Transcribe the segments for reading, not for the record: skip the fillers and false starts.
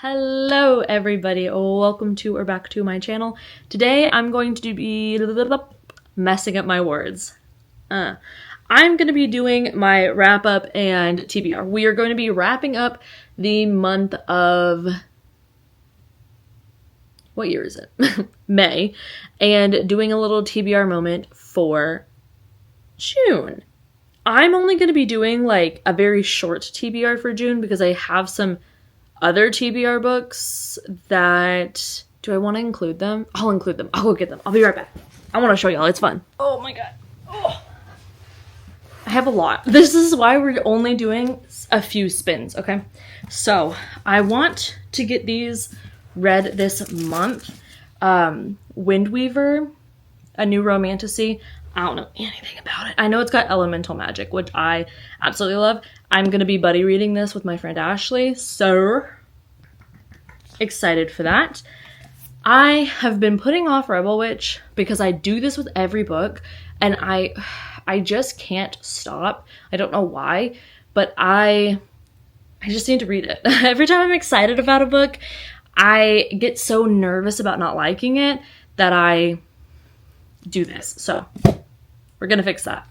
Hello everybody, welcome to or back to my channel. Today I'm going to be messing up my words. I'm going to be doing my wrap up and TBR. We are going to be wrapping up the month of, what year is it? May, and doing a little TBR moment for June. I'm only going to be doing like a very short TBR for June because I have some other TBR books that, do I want to include them? I'll include them. I'll go get them. I'll be right back. I want to show y'all. It's fun. Oh my god. Oh. I have a lot. This is why we're only doing a few spins, okay? So, I want to get these read this month. Windweaver, a new romantasy. I don't know anything about it. I know it's got elemental magic, which I absolutely love. I'm going to be buddy reading this with my friend Ashley, so excited for that. I have been putting off Rebel Witch because I do this with every book, and I just can't stop. I don't know why, but I just need to read it. Every time I'm excited about a book, I get so nervous about not liking it that I do this. So we're going to fix that.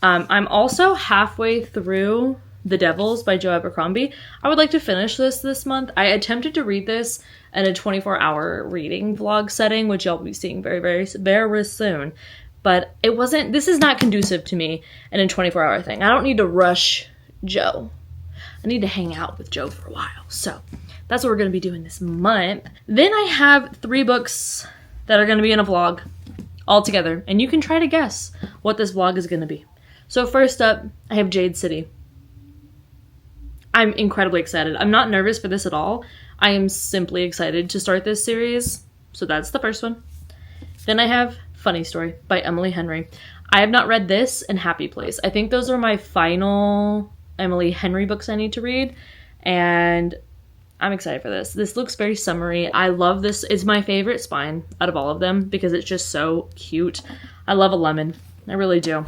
I'm also halfway through The Devils by Joe Abercrombie. I would like to finish this month. I attempted to read this in a 24-hour reading vlog setting, which y'all will be seeing very, very, very soon. But it wasn't, this is not conducive to me in a 24-hour thing. I don't need to rush Joe. I need to hang out with Joe for a while. So that's what we're going to be doing this month. Then I have 3 books that are going to be in a vlog all together, and you can try to guess what this vlog is going to be. So first up, I have Jade City. I'm incredibly excited. I'm not nervous for this at all. I am simply excited to start this series. So that's the first one. Then I have Funny Story by Emily Henry. I have not read this and Happy Place. I think those are my final Emily Henry books I need to read, and I'm excited for this. This looks very summery. I love this. It's my favorite spine out of all of them because it's just so cute. I love a lemon. I really do.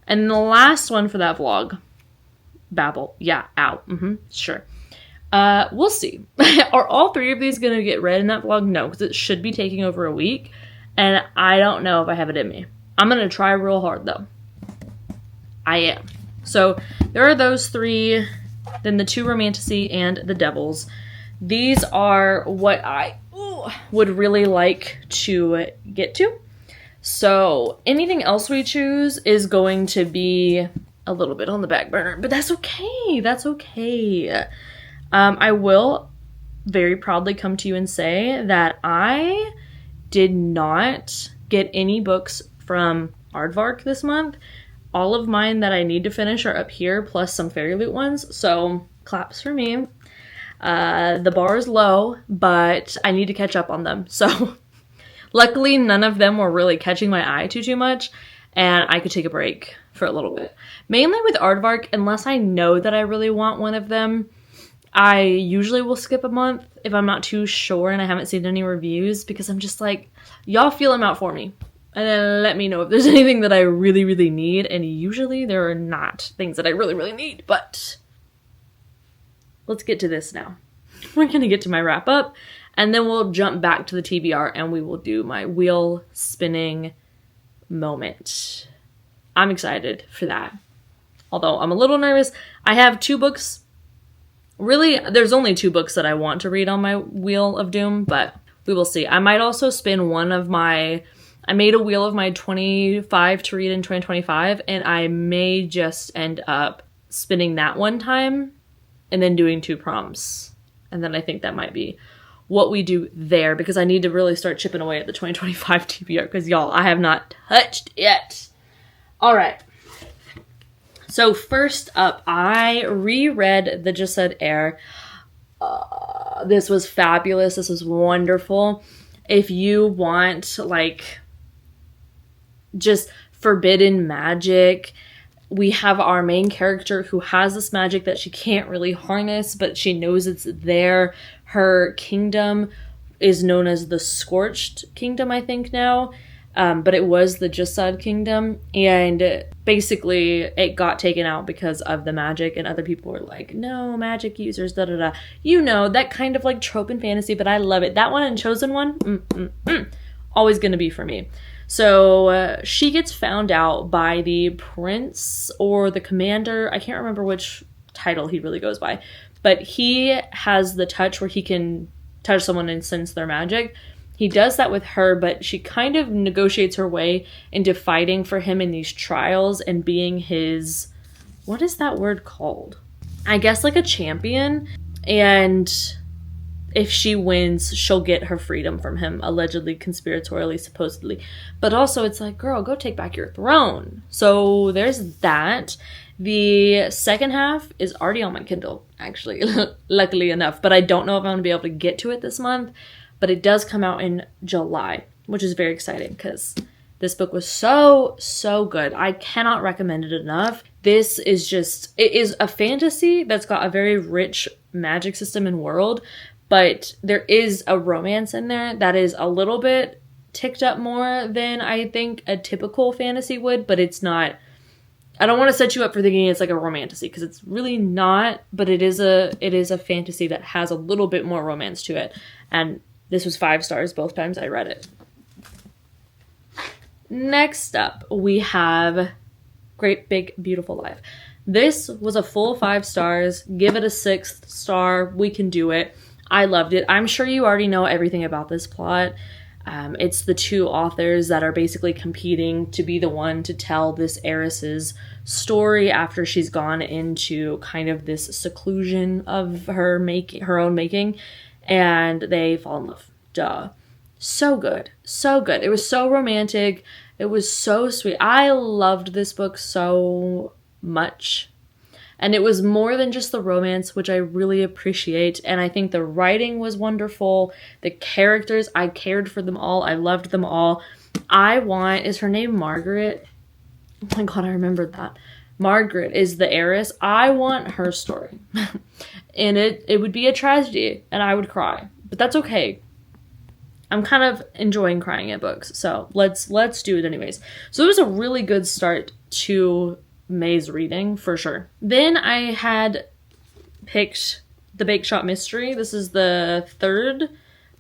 And the last one for that vlog, Babel. Yeah, ow. Sure. We'll see. Are all 3 of these going to get read in that vlog? No, because it should be taking over a week, and I don't know if I have it in me. I'm going to try real hard, though. I am. So there are those 3, then the 2 romantasy and the Devils. These are what I would really like to get to. So anything else we choose is going to be a little bit on the back burner, but that's okay. That's okay. I will very proudly come to you and say that I did not get any books from Aardvark this month. All of mine that I need to finish are up here, plus some Fairy Loot ones, so claps for me. The bar is low, but I need to catch up on them. So luckily, none of them were really catching my eye too much, and I could take a break for a little bit. Mainly with Aardvark, unless I know that I really want one of them, I usually will skip a month if I'm not too sure and I haven't seen any reviews, because I'm just like, y'all feel them out for me. And then let me know if there's anything that I really, really need. And usually there are not things that I really, really need. But let's get to this now. We're going to get to my wrap up. And then we'll jump back to the TBR and we will do my wheel spinning moment. I'm excited for that. Although I'm a little nervous. I have 2 books. Really, there's only 2 books that I want to read on my Wheel of Doom. But we will see. I might also spin one of my... I made a wheel of my 25 to read in 2025, and I may just end up spinning that one time and then doing 2 prompts. And then I think that might be what we do there, because I need to really start chipping away at the 2025 TBR, because y'all, I have not touched it. All right. So first up, I reread The Just Said Air. This was fabulous. This was wonderful. If you want, like, just forbidden magic, we have our main character who has this magic that she can't really harness, but she knows it's there. Her kingdom is known as the Scorched Kingdom, I think now. but it was the Jasad Kingdom, and basically it got taken out because of the magic, and other people were like, no, magic users, da-da-da. You know, that kind of like trope in fantasy, but I love it. That one and Chosen One, always gonna be for me. So she gets found out by the prince or the commander. I can't remember which title he really goes by, but he has the touch where he can touch someone and sense their magic. He does that with her, but she kind of negotiates her way into fighting for him in these trials and being his, what is that word called? I guess like a champion. And if she wins, she'll get her freedom from him, allegedly, conspiratorially, supposedly. But also it's like, girl, go take back your throne. So there's that. The second half is already on my Kindle, actually, luckily enough. But I don't know if I'm going to be able to get to it this month. But it does come out in July, which is very exciting because this book was so, so good. I cannot recommend it enough. This is just, it is a fantasy that's got a very rich magic system and world, but there is a romance in there that is a little bit ticked up more than I think a typical fantasy would, but it's not, I don't want to set you up for thinking it's like a romantasy because it's really not, but it is a fantasy that has a little bit more romance to it. And this was 5 stars both times I read it. Next up, we have Great Big Beautiful Life. This was a full 5 stars. Give it a 6th star. We can do it. I loved it. I'm sure you already know everything about this plot. It's the 2 authors that are basically competing to be the one to tell this heiress's story after she's gone into kind of this seclusion of her own making. And they fall in love. Duh. So good. So good. It was so romantic. It was so sweet. I loved this book so much. And it was more than just the romance, which I really appreciate. And I think the writing was wonderful. The characters, I cared for them all. I loved them all. Is her name Margaret? Oh my god, I remembered that. Margaret is the heiress. I want her story. And it would be a tragedy, and I would cry. But that's okay. I'm kind of enjoying crying at books, so let's do it anyways. So it was a really good start to May's reading, for sure. Then I had picked The Bake Shop Mystery. This is the 3rd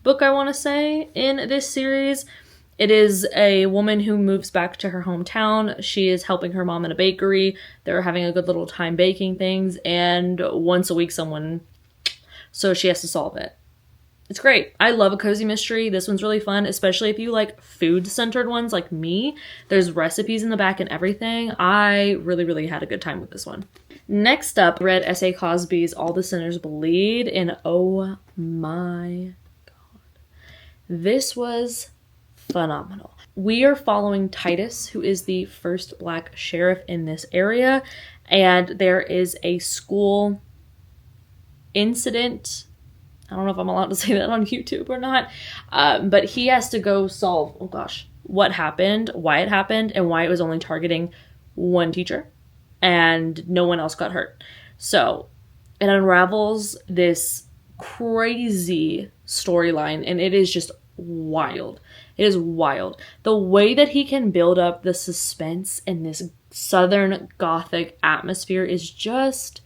book, I want to say, in this series. It is a woman who moves back to her hometown. She is helping her mom in a bakery. They're having a good little time baking things, and once a week so she has to solve it. It's great. I love a cozy mystery. This one's really fun, especially if you like food-centered ones like me. There's recipes in the back and everything. I really, really had a good time with this one. Next up, read S.A. Cosby's All the Sinners Bleed, and oh my god. This was phenomenal. We are following Titus, who is the first Black sheriff in this area, and there is a school incident. I don't know if I'm allowed to say that on YouTube or not, but he has to go solve, oh gosh, what happened, why it happened, and why it was only targeting one teacher, and no one else got hurt. So it unravels this crazy storyline, and it is just wild. It is wild. The way that he can build up the suspense in this Southern Gothic atmosphere is just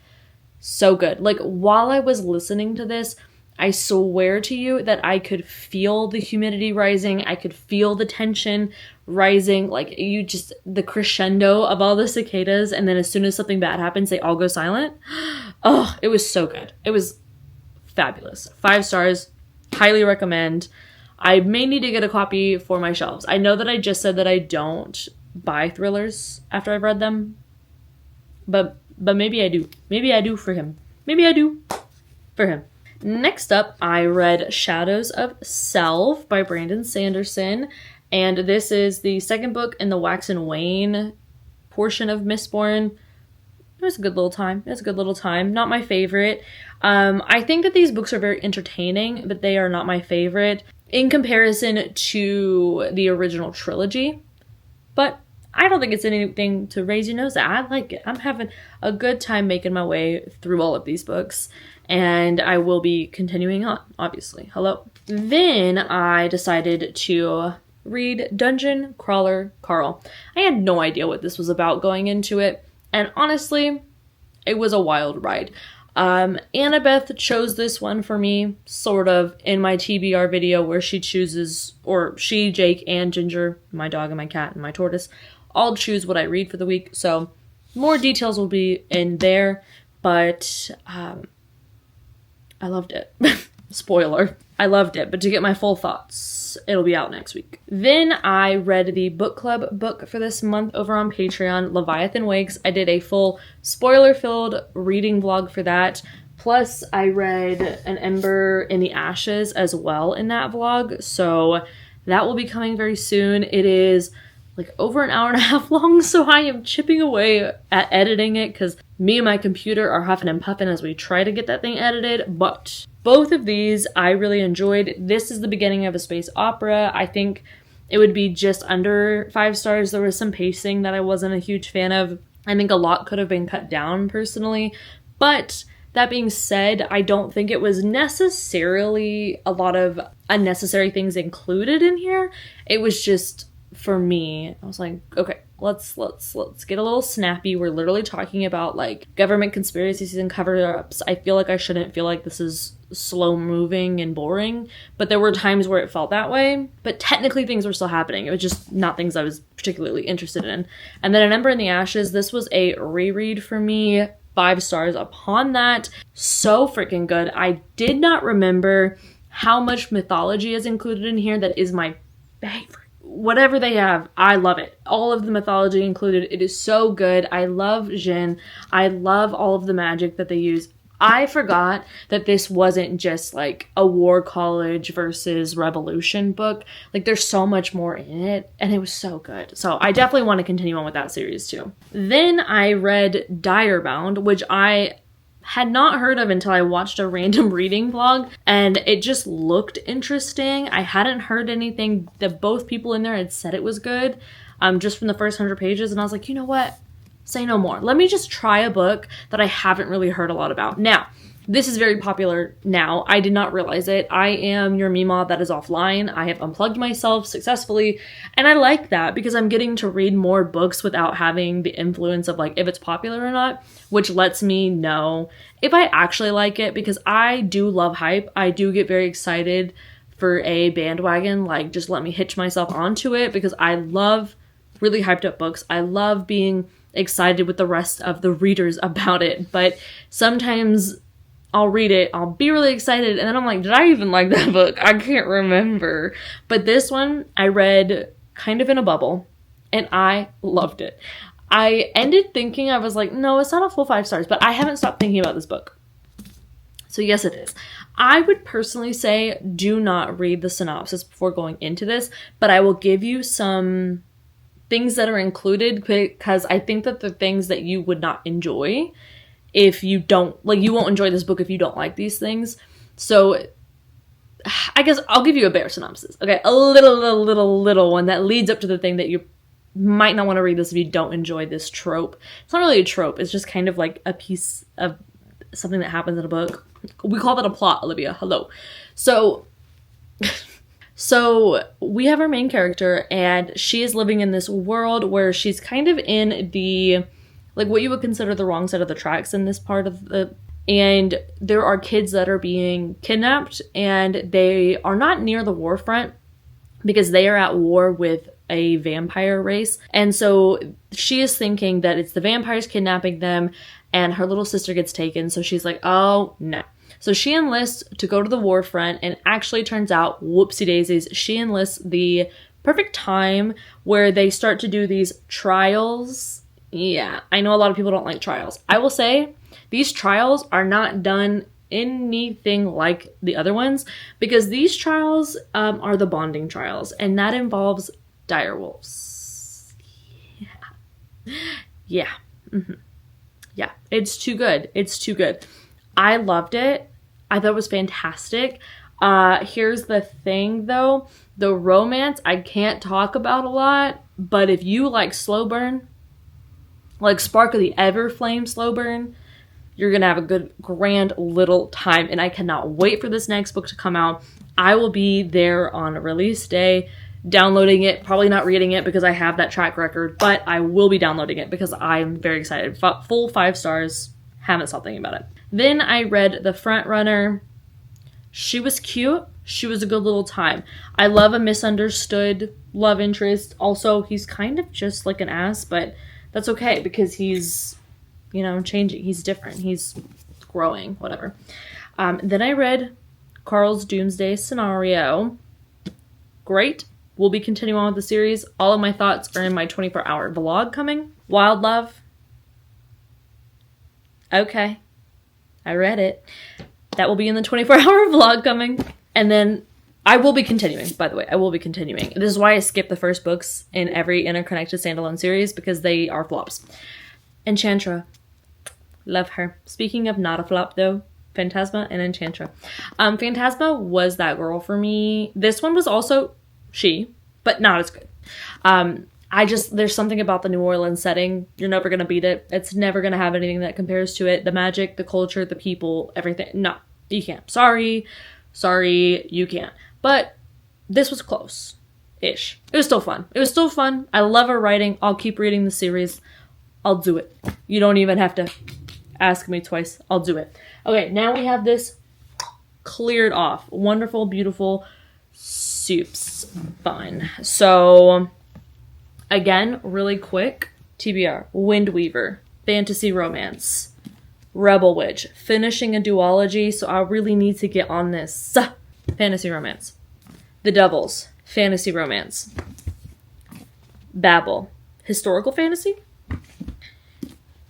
so good. Like, while I was listening to this, I swear to you that I could feel the humidity rising. I could feel the tension rising. Like, the crescendo of all the cicadas. And then as soon as something bad happens, they all go silent. Oh, it was so good. It was fabulous. 5 stars. Highly recommend. I may need to get a copy for my shelves. I know that I just said that I don't buy thrillers after I've read them. But maybe I do. Maybe I do for him. Maybe I do for him. Next up, I read Shadows of Self by Brandon Sanderson. And this is the 2nd book in the Wax and Wane portion of Mistborn. It was a good little time. Not my favorite. I think that these books are very entertaining, but they are not my favorite in comparison to the original trilogy. But I don't think it's anything to raise your nose at. I like it. I'm having a good time making my way through all of these books. And I will be continuing on, obviously. Hello. Then I decided to read Dungeon Crawler Carl. I had no idea what this was about going into it, and honestly, it was a wild ride. Annabeth chose this one for me, sort of, in my TBR video where she chooses, or she, Jake, and Ginger, my dog and my cat and my tortoise, all choose what I read for the week, so more details will be in there, but I loved it. Spoiler. I loved it, but to get my full thoughts, it'll be out next week. Then I read the book club book for this month over on Patreon, Leviathan Wakes. I did a full spoiler-filled reading vlog for that. Plus, I read An Ember in the Ashes as well in that vlog, so that will be coming very soon. It is like over an hour and a half long, so I am chipping away at editing it because me and my computer are huffing and puffing as we try to get that thing edited, but both of these I really enjoyed. This is the beginning of a space opera. I think it would be just under 5 stars. There was some pacing that I wasn't a huge fan of. I think a lot could have been cut down personally, but that being said, I don't think it was necessarily a lot of unnecessary things included in here. It was just, for me, I was like, okay, let's get a little snappy. We're literally talking about like government conspiracies and cover-ups. I feel like I shouldn't feel like this is slow moving and boring, but there were times where it felt that way. But technically things were still happening. It was just not things I was particularly interested in. And then An Ember in the Ashes, this was a reread for me. 5 stars upon that. So freaking good. I did not remember how much mythology is included in here. That is my favorite. Whatever they have, I love it. All of the mythology included. It is so good. I love Jin. I love all of the magic that they use. I forgot that this wasn't just like a war college versus revolution book. Like there's so much more in it, and it was so good. So I definitely want to continue on with that series too. Then I read Direbound, which I had not heard of until I watched a random reading vlog, and it just looked interesting. I hadn't heard anything that both people in there had said it was good, just from the first 100 pages, and I was like, you know what? Say no more. Let me just try a book that I haven't really heard a lot about. Now, this is very popular now. I did not realize it. I am your Mima that is offline. I have unplugged myself successfully, and I like that because I'm getting to read more books without having the influence of like if it's popular or not, which lets me know if I actually like it, because I do love hype. I do get very excited for a bandwagon, like just let me hitch myself onto it because I love really hyped up books. I love being excited with the rest of the readers about it, but sometimes I'll read it, I'll be really excited, and then I'm like, did I even like that book? I can't remember. But this one I read kind of in a bubble, and I loved it. I ended thinking, I was like, no, it's not a full 5 stars, but I haven't stopped thinking about this book. So yes, it is. I would personally say do not read the synopsis before going into this, but I will give you some things that are included because I think that the things that you would not enjoy if you don't, like, you won't enjoy this book if you don't like these things. So I guess I'll give you a bare synopsis. Okay, a little one that leads up to the thing that you might not want to read this if you don't enjoy this trope. It's not really a trope. It's just kind of like a piece of something that happens in a book. We call that a plot, Olivia. Hello. So we have our main character, and she is living in this world where she's kind of in the, like, what you would consider the wrong side of the tracks in this part of the, and there are kids that are being kidnapped, and they are not near the war front because they are at war with a vampire race. And so she is thinking that it's the vampires kidnapping them, and her little sister gets taken, so she's like, oh no. So she enlists to go to the war front, and actually turns out, whoopsie daisies, she enlists the perfect time where they start to do these trials. Yeah, I know a lot of people don't like trials. I will say these trials are not done anything like the other ones, because these trials are the bonding trials, and that involves direwolves. Yeah. Mm-hmm. Yeah, it's too good. It's too good. I loved it. I thought it was fantastic. Here's the thing though. The romance I can't talk about a lot, but if you like slow burn, like Spark of the Everflame slow burn, you're gonna have a good, grand little time, and I cannot wait for this next book to come out. I will be there on release day downloading it, probably not reading it because I have that track record, but I will be downloading it because I'm very excited. Full 5 stars. Haven't stopped thinking about it. Then I read The Front Runner. She was cute. She was a good little time. I love a misunderstood love interest. Also, he's kind of just like an ass, but that's okay because he's, you know, changing. He's different. He's growing, whatever. Then I read Carl's Doomsday Scenario. Great. We'll be continuing on with the series. All of my thoughts are in my 24-hour vlog coming. Wild Love. Okay. I read it. That will be in the 24-hour vlog coming. And then I will be continuing, by the way. I will be continuing. This is why I skipped the first books in every interconnected standalone series because they are flops. Enchantra. Love her. Speaking of not a flop, though, Phantasma and Enchantra. Phantasma was that girl for me. This one was also she, but not as good. There's something about the New Orleans setting. You're never going to beat it. It's never going to have anything that compares to it. The magic, the culture, the people, everything. No, you can't. Sorry, you can't. But this was close-ish. It was still fun. I love her writing. I'll keep reading the series. I'll do it. You don't even have to ask me twice. I'll do it. Okay, now we have this cleared off. Wonderful, beautiful soups. Fine. So, again, really quick. TBR. Windweaver. Fantasy romance. Rebel Witch. Finishing a duology, so I really need to get on this. Fantasy romance. The Devils. Fantasy romance. Babel. Historical fantasy?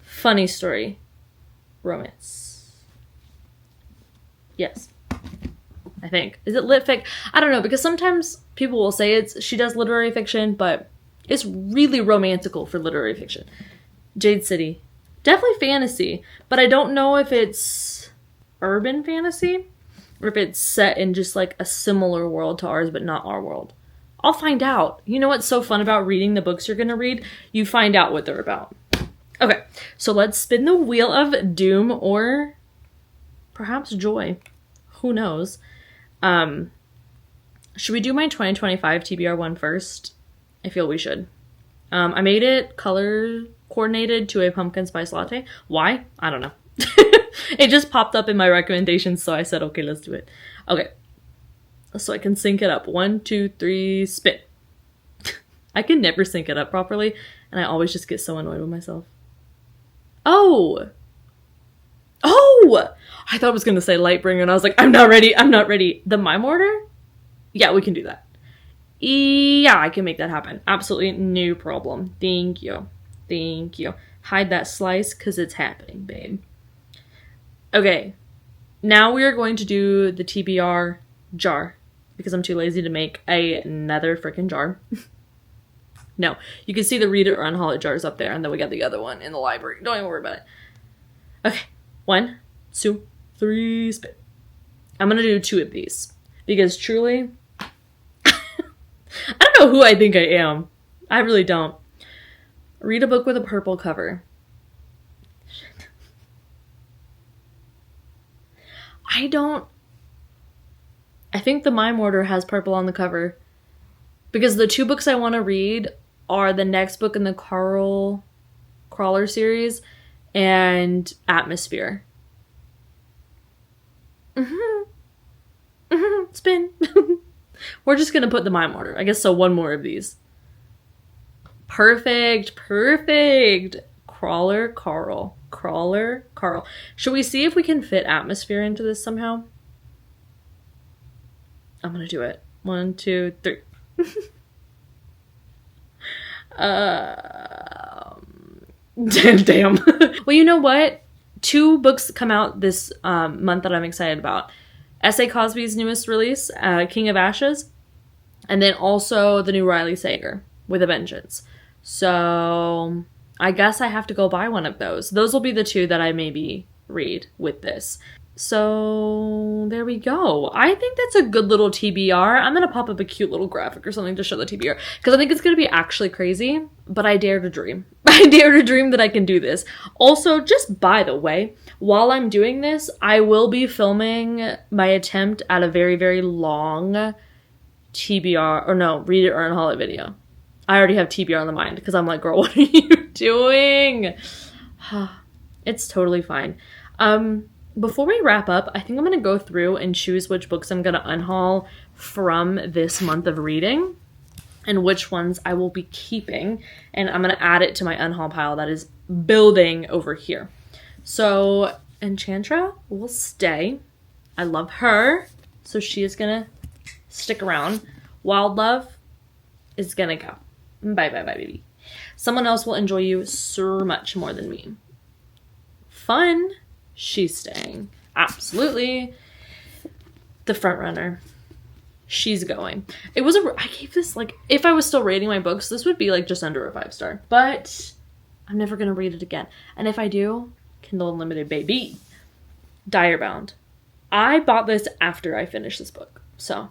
Funny story. Romance. Yes. I think. Is it lit fic? I don't know, because sometimes people will say she does literary fiction, but it's really romantical for literary fiction. Jade City. Definitely fantasy, but I don't know if it's urban fantasy or if it's set in just like a similar world to ours, but not our world. I'll find out. You know what's so fun about reading the books you're going to read? You find out what they're about. Okay, so let's spin the wheel of doom or perhaps joy. Who knows? Should we do my 2025 TBR one first? I feel we should. I made it color coordinated to a pumpkin spice latte. Why? I don't know. It just popped up in my recommendations, so I said, okay, let's do it. Okay. So I can sync it up. 1, 2, 3, spin. I can never sync it up properly, and I always just get so annoyed with myself. Oh! I thought I was going to say Lightbringer, and I was like, I'm not ready. The Mime Order? Yeah, we can do that. Yeah, I can make that happen. Absolutely no problem. Thank you. Hide that slice, because it's happening, babe. Okay. Now we are going to do the TBR jar, because I'm too lazy to make another freaking jar. No, you can see the read it or unhaul it jars up there, and then we got the other one in the library. Don't even worry about it. Okay, 1, 2, 3, spin. I'm gonna do 2 of these, because truly, I don't know who I think I am. I really don't. Read a book with a purple cover. I think the Mime Order has purple on the cover, because the 2 books I want to read are the next book in the Crawler series and Atmosphere. Spin. We're just gonna put the Mime Order. I guess so. 1 more of these. Perfect. Crawler, Carl. Should we see if we can fit Atmosphere into this somehow? I'm gonna do it. 1, 2, 3. Damn. Well, you know what? 2 books come out this month that I'm excited about. S.A. Cosby's newest release, King of Ashes, and then also the new Riley Sager, With a Vengeance. So I guess I have to go buy one of those. Those will be the 2 that I maybe read with this. So there we go. I think that's a good little TBR. I'm going to pop up a cute little graphic or something to show the TBR, because I think it's going to be actually crazy, but I dare to dream. I dare to dream that I can do this. Also, just by the way, while I'm doing this, I will be filming my attempt at a very, very long TBR, or no, read it or unhaul it video. I already have TBR on the mind because I'm like, girl, what are you doing? It's totally fine. Before we wrap up, I think I'm going to go through and choose which books I'm going to unhaul from this month of reading and which ones I will be keeping. And I'm going to add it to my unhaul pile that is building over here. So Enchantra will stay. I love her. So she is going to stick around. Wild Love is going to go. Bye, bye, bye, baby. Someone else will enjoy you so much more than me. Fun. She's staying. Absolutely. The front runner. She's going. I gave this, like, if I was still rating my books, this would be like just under a 5-star. But I'm never going to read it again. And if I do, Kindle Unlimited, baby. Direbound. I bought this after I finished this book. So,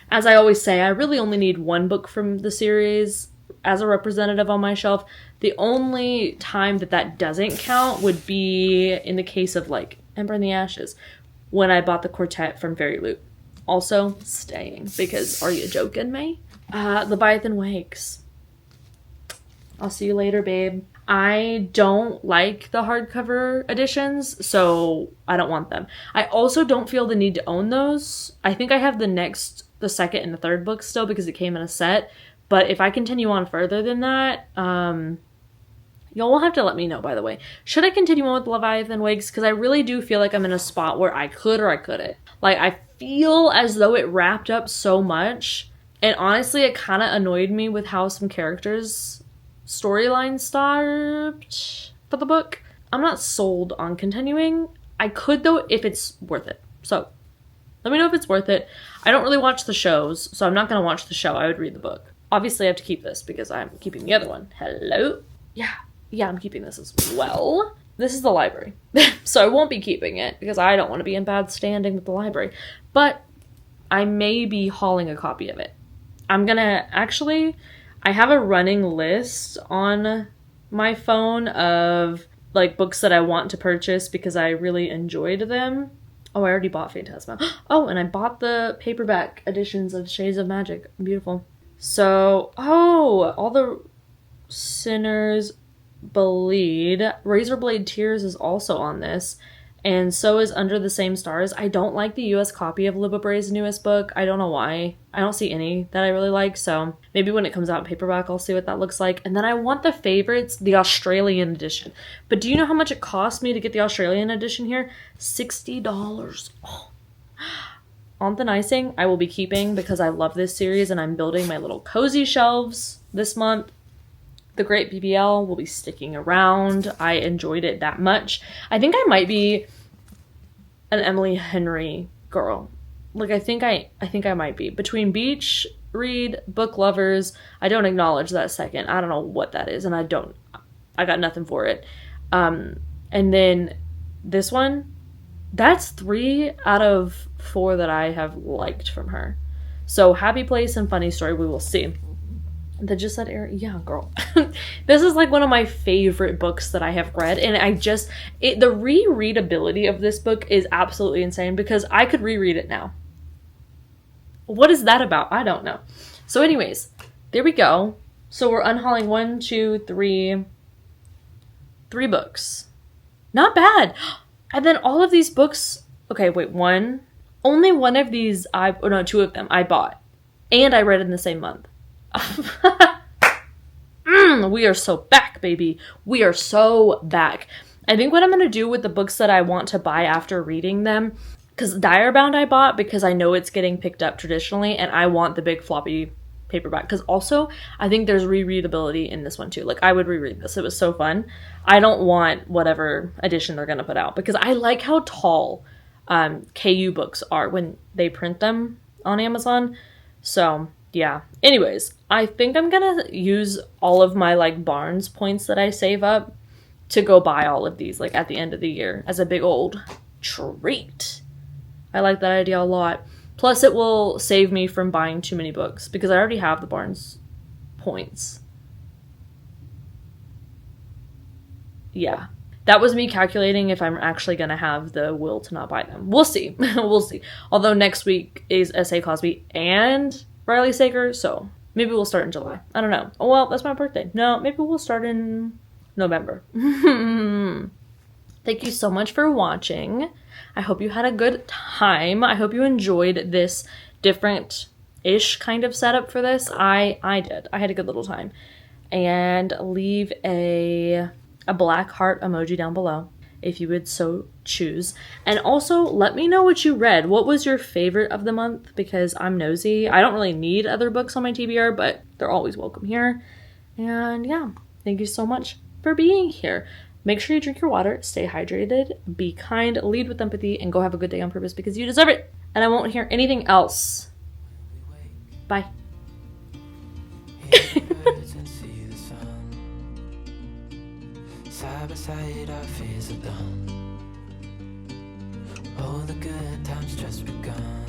as I always say, I really only need one book from the series as a representative on my shelf. The only time that doesn't count would be in the case of, like, Ember in the Ashes, when I bought the quartet from Fairy Loot. Also staying, because are you joking me? Leviathan Wakes. I'll see you later, babe. I don't like the hardcover editions, so I don't want them. I also don't feel the need to own those. I think I have the second and the third book still because it came in a set. But if I continue on further than that, y'all will have to let me know, by the way. Should I continue on with Leviathan Wakes? Because I really do feel like I'm in a spot where I could or I couldn't. Like, I feel as though it wrapped up so much. And honestly, it kind of annoyed me with how some characters' storyline stopped for the book. I'm not sold on continuing. I could, though, if it's worth it. So, let me know if it's worth it. I don't really watch the shows, so I'm not going to watch the show. I would read the book. Obviously, I have to keep this because I'm keeping the other one. Hello? Yeah, I'm keeping this as well. This is the library. So I won't be keeping it because I don't want to be in bad standing with the library. But I may be hauling a copy of it. I'm going to actually... I have a running list on my phone of, like, books that I want to purchase because I really enjoyed them. Oh, I already bought Phantasma. Oh, and I bought the paperback editions of Shades of Magic. Beautiful. So, all the Sinners Bleed. Razorblade Tears is also on this. And so is Under the Same Stars. I don't like the US copy of Libba Bray's newest book. I don't know why. I don't see any that I really like. So maybe when it comes out in paperback, I'll see what that looks like. And then I want the favorites, the Australian edition. But do you know how much it cost me to get the Australian edition here? $60. Oh. On the Icing, I will be keeping because I love this series and I'm building my little cozy shelves this month. The Great BBL will be sticking around. I enjoyed it that much. I think I might be an Emily Henry girl. Like, I think I might be. Between Beach, Read, Book Lovers, I don't acknowledge that second. I don't know what that is, and I got nothing for it. And then this one, that's 3 out of 4 that I have liked from her. So Happy Place and Funny Story, we will see. The Just Said Eric, yeah, girl. This is like one of my favorite books that I have read, and the rereadability of this book is absolutely insane because I could reread it now. What is that about? I don't know. So anyways, there we go. So we're unhauling 1, 2, 3 books. Not bad. And then all of these books, okay, wait, only one of these, 2 of them I bought, and I read in the same month. We are so back, baby. We are so back. I think what I'm going to do with the books that I want to buy after reading them, because Direbound I bought because I know it's getting picked up traditionally, and I want the big floppy paperback. Because also, I think there's rereadability in this one too. Like, I would reread this. It was so fun. I don't want whatever edition they're going to put out because I like how tall KU books are when they print them on Amazon. So... yeah. Anyways, I think I'm gonna use all of my, like, Barnes points that I save up to go buy all of these, like, at the end of the year as a big old treat. I like that idea a lot. Plus, it will save me from buying too many books because I already have the Barnes points. Yeah. that was me calculating if I'm actually going to have the will to not buy them. We'll see. We'll see. Although next week is S.A. Cosby and Riley Sager, so maybe we'll start in July. I don't know. Oh, well, that's my birthday. No, maybe we'll start in November. Thank you so much for watching. I hope you had a good time. I hope you enjoyed this different-ish kind of setup for this. I did. I had a good little time. And leave a black heart emoji down below if you would so choose. And also, let me know what you read. What was your favorite of the month? Because I'm nosy. I don't really need other books on my TBR, but they're always welcome here. And yeah, thank you so much for being here. Make sure you drink your water, stay hydrated, be kind, lead with empathy, and go have a good day on purpose because you deserve it. And I won't hear anything else. Bye. Side by side, our fears are done. All the good times just begun.